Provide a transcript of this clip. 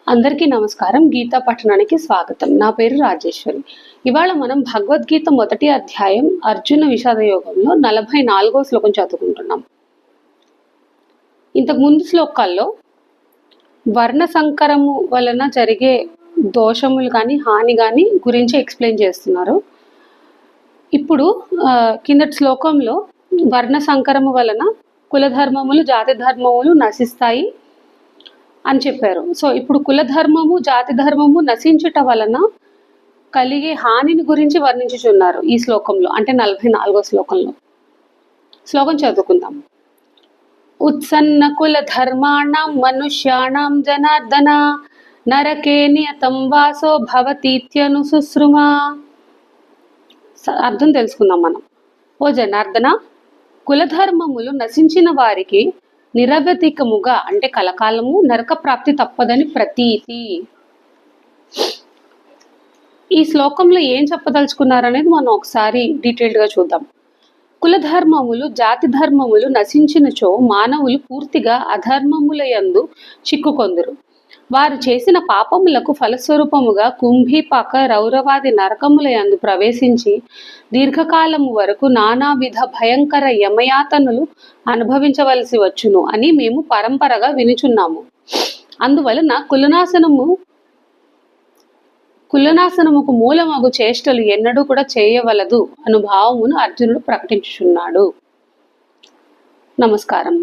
అందరికీ నమస్కారం. గీతా పఠనానికి స్వాగతం. నా పేరు రాజేశ్వరి. ఇవాళ మనం భగవద్గీత మొదటి అధ్యాయం అర్జున విషాద యోగంలో 44వ శ్లోకం చదువుకుంటున్నాం. ఇంతకు ముందు శ్లోకాల్లో వర్ణ సంకరము వలన జరిగే దోషములు కానీ హాని కానీ గురించి ఎక్స్ప్లెయిన్ చేస్తున్నారు. ఇప్పుడు కిందటి శ్లోకంలో వర్ణ సంకరము వలన కులధర్మములు జాతి ధర్మములు నశిస్తాయి అని చెప్పారు. సో ఇప్పుడు కులధర్మము జాతి ధర్మము నశించుట వలన కలిగే హానిని గురించి వర్ణించుచున్నారు ఈ శ్లోకంలో, అంటే 44వ శ్లోకంలో. శ్లోకం చదువుకుందాం. ఉత్సన్న కుల ధర్మాణం మనుష్యాణం జనార్దన నరకే నియతం వాసో భవతీత్యను శుశ్రుమా. అర్థం తెలుసుకుందాం మనం. ఓ జనార్దన, కులధర్మములు నశించిన వారికి నిరవధికముగా అంటే కలకాలము నరక ప్రాప్తి తప్పదని ప్రతీతి. ఈ శ్లోకంలో ఏం చెప్పదలుచుకున్నారనేది మనం ఒకసారి డీటెయిల్డ్గా చూద్దాం. కులధర్మములు జాతి ధర్మములు నశించినచో మానవులు పూర్తిగా అధర్మముల యందు చిక్కుకొందురు. వారు చేసిన పాపములకు ఫలస్వరూపముగా కుంభీపాక రౌరవాది నరకముల యందు ప్రవేశించి దీర్ఘకాలము వరకు నానావిధ భయంకర యమయాతనులు అనుభవించవలసి వచ్చును అని మేము పరంపరగా వినుచున్నాము. అందువలన కులనాశనముకు మూలమగు చేష్టలు ఎన్నడూ కూడా చేయవలదు అను భావమును అర్జునుడు ప్రకటించుచున్నాడు. నమస్కారం.